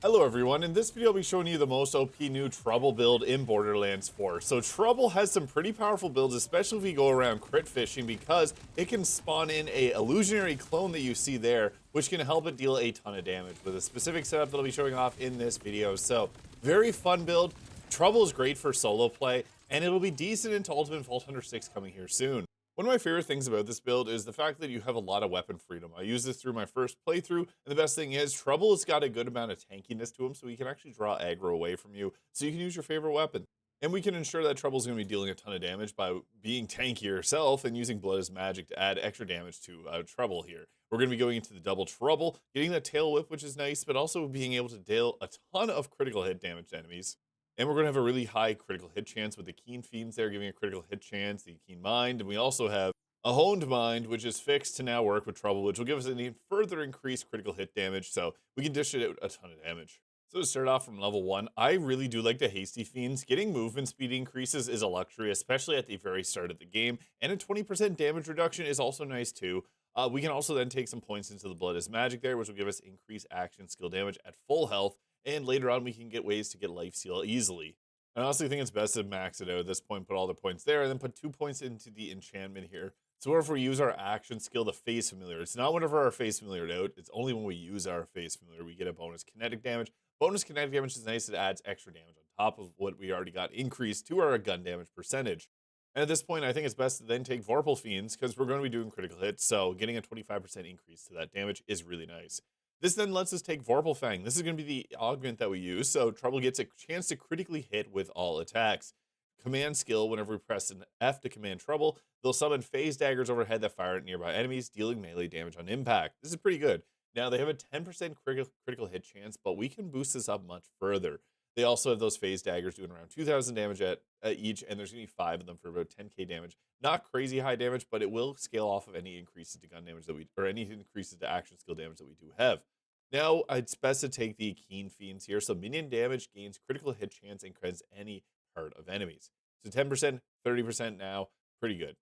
Hello everyone, in this video I'll be showing you the most OP new Trouble build in Borderlands 4. So Trouble has some pretty powerful builds, especially if you go around crit fishing, because it can spawn in a illusionary clone that you see there, which can help it deal a ton of damage with a specific setup that I'll be showing off in this video. So very fun build. Trouble is great for solo play, and it'll be decent into Ultimate Vault Hunter 6 coming here soon. One of my favorite things about this build is the fact that you have a lot of weapon freedom. I used this through my first playthrough, and the best thing is Trouble has got a good amount of tankiness to him, so he can actually draw aggro away from you, so you can use your favorite weapon. And we can ensure that Trouble's going to be dealing a ton of damage by being tanky yourself and using Blood as Magic to add extra damage to Trouble here. We're going to be going into the double Trouble, getting that tail whip, which is nice, but also being able to deal a ton of critical hit damage to enemies. And we're going to have a really high critical hit chance with the Keen Fiends there, giving a critical hit chance, the Keen Mind. And we also have a Honed Mind, which is fixed to now work with Trouble, which will give us an even further increased critical hit damage. So we can dish it out a ton of damage. So to start off from level 1, I really do like the Hasty Fiends. Getting movement speed increases is a luxury, especially at the very start of the game. And a 20% damage reduction is also nice too. We can also then take some points into the Blood as Magic there, which will give us increased action skill damage at full health. And later on, we can get ways to get Life Steal easily. I honestly think it's best to max it out at this point, put all the points there, and then put 2 points into the enchantment here. So if we use our action skill, the Phase Familiar, it's not whenever our Phase Familiar out, it's only when we use our Phase Familiar, we get a bonus kinetic damage. Bonus kinetic damage is nice, it adds extra damage on top of what we already got increased to our gun damage percentage. And at this point, I think it's best to then take Vorpal Fiends, because we're going to be doing critical hits, so getting a 25% increase to that damage is really nice. This then lets us take Vorpal Fang. This is going to be the augment that we use, so Trouble gets a chance to critically hit with all attacks. Command skill, whenever we press an F to command Trouble, they'll summon phase daggers overhead that fire at nearby enemies, dealing melee damage on impact. This is pretty good. Now, they have a 10% critical hit chance, but we can boost this up much further. They also have those phase daggers doing around 2,000 damage at each, and there's going to be 5 of them for about 10k damage. Not crazy high damage, but it will scale off of any increases to gun damage that we, or any increases to action skill damage that we do have. Now, it's best to take the Keen Fiends here. So minion damage gains critical hit chance and creds any part of enemies. So 10%, 30% now, pretty good.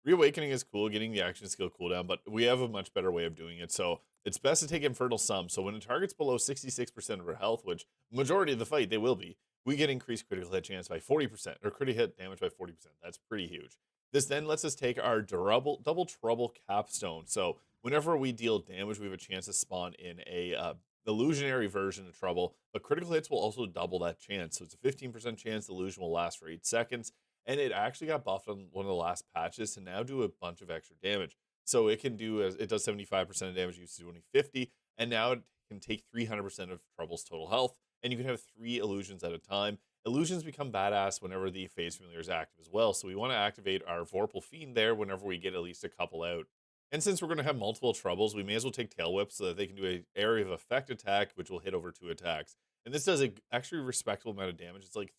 Reawakening is cool, getting the action skill cooldown, but we have a much better way of doing it. So it's best to take Infernal Sum. So when a target's below 66% of our health, which majority of the fight they will be, we get increased critical hit chance by 40%, or critical hit damage by 40%. That's pretty huge. This then lets us take our double Trouble Capstone. So whenever we deal damage, we have a chance to spawn in a illusionary version of Trouble, but critical hits will also double that chance. So it's a 15% chance the illusion will last for 8 seconds. And it actually got buffed on one of the last patches to now do a bunch of extra damage. So it can do, it does 75% of damage, used to do only 50, and now it can take 300% of Trouble's total health, and you can have 3 illusions at a time. Illusions become badass whenever the Phase Familiar is active as well, so we want to activate our Vorpal Fiend there whenever we get at least a couple out. And since we're going to have multiple Troubles, we may as well take Tail Whip so that they can do an area of effect attack, which will hit over 2 attacks. And this does a actually respectable amount of damage. It's like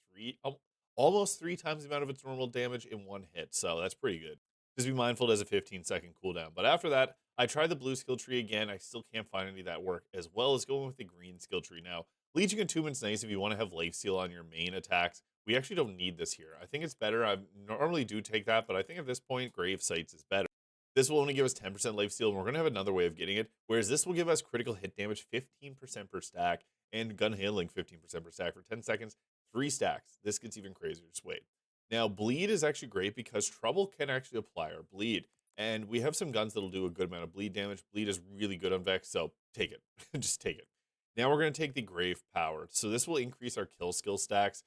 almost 3 times the amount of its normal damage in one hit, so that's pretty good. Just be mindful it has a 15-second cooldown. But after that, I tried the blue skill tree again. I still can't find any that work, as well as going with the green skill tree. Now, Leeching Attunement's nice if you want to have Life Steal on your main attacks. We actually don't need this here. I think it's better. I normally do take that, but I think at this point, Grave Sights is better. This will only give us 10% life steal, and we're going to have another way of getting it, whereas this will give us critical hit damage 15% per stack, and gun handling 15% per stack for 10 seconds, 3 stacks. This gets even crazier. Just wait. Now, Bleed is actually great because Trouble can actually apply our Bleed, and we have some guns that'll do a good amount of bleed damage. Bleed is really good on Vex, so take it. Just take it. Now we're going to take the Grave Power. So this will increase our kill skill stacks.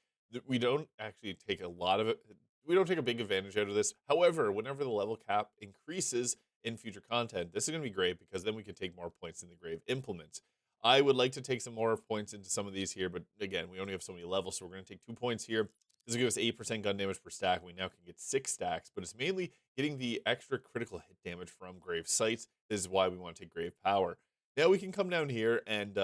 We don't actually take a lot of it. We don't take a big advantage out of this. However, whenever the level cap increases in future content, this is going to be great because then we can take more points in the Grave Implements. I would like to take some more points into some of these here, but again, we only have so many levels, so we're going to take 2 points here. This will give us 8% gun damage per stack. We now can get 6 stacks, but it's mainly getting the extra critical hit damage from Grave Sights. This is why we want to take Grave Power. Now we can come down here and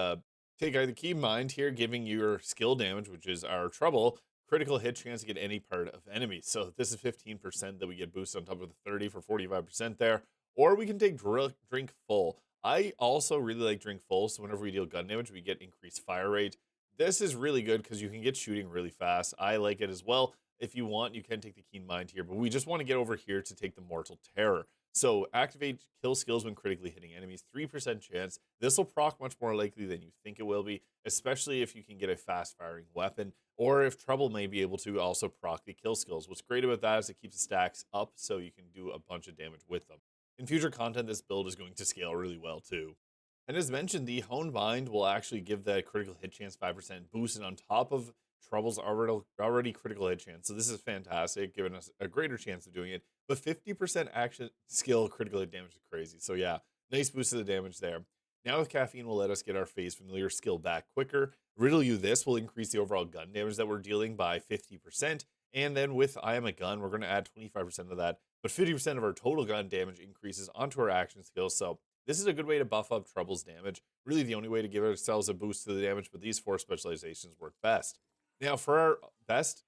take the Keen Mind here, giving your skill damage, which is our Trouble, critical hit chance to get any part of enemies. So this is 15% that we get boosted on top of the 30 for 45% there. Or we can take Drink Full. I also really like Drink Full, so whenever we deal gun damage, we get increased fire rate. This is really good because you can get shooting really fast. I like it as well. If you want, you can take the Keen Mind here, but we just want to get over here to take the Mortal Terror. So activate kill skills when critically hitting enemies, 3% chance. This will proc much more likely than you think it will be, especially if you can get a fast firing weapon, or if Trouble may be able to also proc the kill skills. What's great about that is it keeps the stacks up so you can do a bunch of damage with them. In future content, this build is going to scale really well too. And as mentioned, the Honed Mind will actually give that critical hit chance 5% boost, and on top of Trouble's already critical hit chance. So this is fantastic, giving us a greater chance of doing it. But 50% action skill critical hit damage is crazy. So yeah, nice boost to the damage there. Now with Caffeine will let us get our Phase Familiar skill back quicker. Riddle You This will increase the overall gun damage that we're dealing by 50%. And then with I Am a Gun, we're going to add 25% of that. But 50% of our total gun damage increases onto our action skills. So this is a good way to buff up Trouble's damage. Really the only way to give ourselves a boost to the damage, but these 4 specializations work best. Now, for our best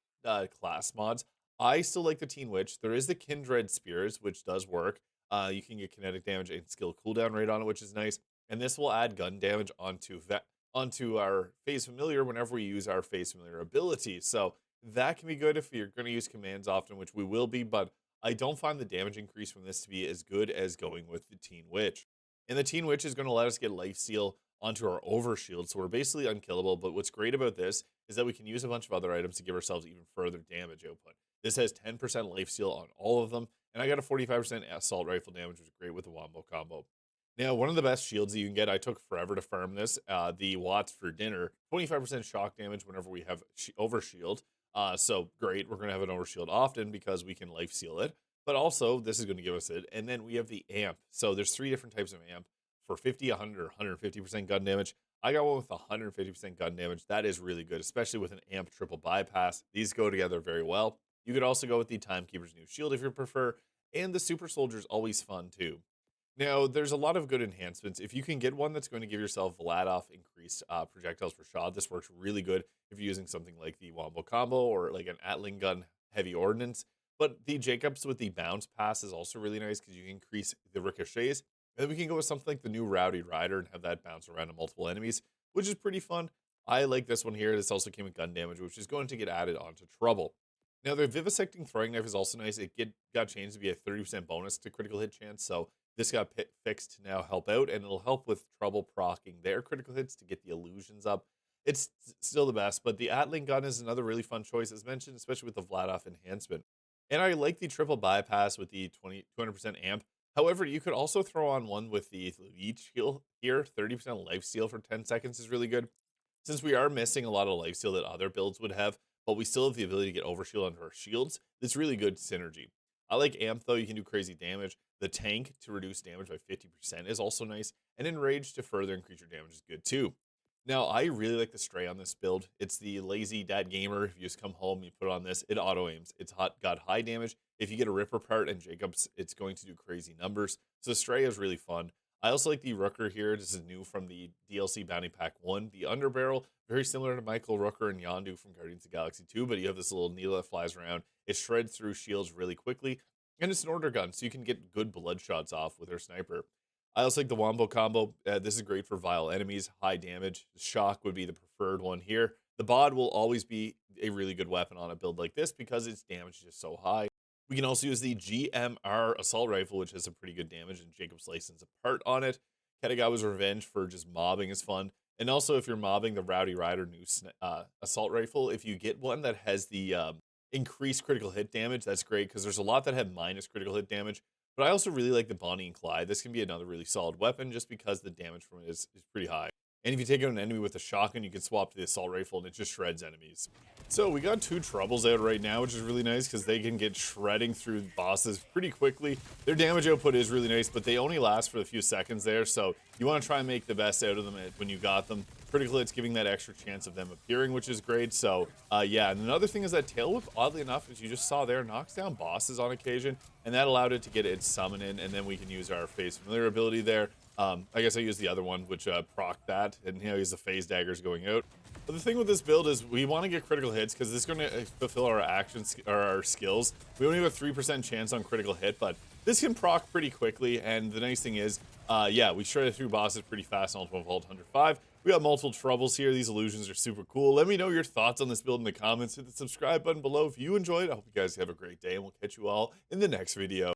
class mods, I still like the Teen Witch. There is the Kindred Spears, which does work. You can get kinetic damage and skill cooldown rate on it, which is nice. And this will add gun damage onto our Phase Familiar whenever we use our Phase Familiar ability. So that can be good if you're going to use commands often, which we will be, but I don't find the damage increase from this to be as good as going with the Teen Witch. And the Teen Witch is going to let us get lifesteal onto our overshield, so we're basically unkillable. But what's great about this is that we can use a bunch of other items to give ourselves even further damage output. This has 10% lifesteal on all of them, and I got a 45% assault rifle damage, which is great with the Wombo combo. Now, one of the best shields that you can get, I took forever to farm this, the Watts for Dinner, 25% shock damage whenever we have overshield. So great, we're going to have an overshield often because we can life seal it, but also this is going to give us it. And then we have the amp. So there's 3 different types of amp for 50, 100, or 150% gun damage. I got one with 150% gun damage. That is really good, especially with an amp triple bypass. These go together very well. You could also go with the Timekeeper's New Shield if you prefer, and the Super Soldier's always fun too. Now, there's a lot of good enhancements. If you can get one that's going to give yourself Vladoff increased projectiles per shot, this works really good if you're using something like the Wombo combo or like an Atling gun heavy ordnance. But the Jacobs with the bounce pass is also really nice because you can increase the ricochets. And then we can go with something like the new Rowdy Rider and have that bounce around to multiple enemies, which is pretty fun. I like this one here. This also came with gun damage, which is going to get added onto Trouble. Now, the Vivisecting Throwing Knife is also nice. It got changed to be a 30% bonus to critical hit chance, so this got fixed to now help out, and it'll help with Trouble proccing their critical hits to get the illusions up. It's still the best, but the Atling gun is another really fun choice, as mentioned, especially with the Vladoff enhancement. And I like the triple bypass with the 200% amp. However, you could also throw on one with the Leech heal here. 30% life steal for 10 seconds is really good. Since we are missing a lot of life steal that other builds would have, but we still have the ability to get overshield onto our shields, it's really good synergy. I like amp though, you can do crazy damage. The tank to reduce damage by 50% is also nice, and enrage to further increase your damage is good too. Now, I really like the Stray on this build. It's the lazy dad gamer. If you just come home, you put it on this, it auto aims. It's got high damage. If you get a Ripper part and Jacobs, it's going to do crazy numbers. So Stray is really fun. I also like the Rooker here. This is new from the DLC Bounty Pack 1. The Underbarrel, very similar to Michael Rooker and Yondu from Guardians of the Galaxy 2, but you have this little needle that flies around. It shreds through shields really quickly, and it's an order gun, so you can get good blood shots off with her sniper. I also like the Wombo combo. This is great for vile enemies, high damage. Shock would be the preferred one here. The Bod will always be a really good weapon on a build like this because its damage is just so high. We can also use the GMR Assault Rifle, which has some pretty good damage, and Jacob's License apart on it. Katagawa's Revenge for just mobbing is fun. And also, if you're mobbing the Rowdy Rider new Assault Rifle, if you get one that has the increased critical hit damage, that's great, because there's a lot that have minus critical hit damage. But I also really like the Bonnie and Clyde. This can be another really solid weapon just because the damage from it is pretty high. And if you take out an enemy with a shotgun, you can swap to the assault rifle and it just shreds enemies. So we got 2 Troubles out right now, which is really nice because they can get shredding through bosses pretty quickly. Their damage output is really nice, but they only last for a few seconds there. So you want to try and make the best out of them when you got them. Critical hits giving that extra chance of them appearing, which is great. So yeah, and another thing is that Tail Whip, oddly enough, as you just saw there, knocks down bosses on occasion, and that allowed it to get its summon in, and then we can use our Phase Familiar ability there. I guess I used the other one, which proc that, and use the phase daggers going out. But the thing with this build is we want to get critical hits because this is going to fulfill our actions or our skills. We only have a 3% chance on critical hit, but this can proc pretty quickly. And the nice thing is, yeah, we shredded through bosses pretty fast in Ultimate Vault 105. We got multiple Troubles here. These illusions are super cool. Let me know your thoughts on this build in the comments. Hit the subscribe button below if you enjoyed. I hope you guys have a great day, and we'll catch you all in the next video.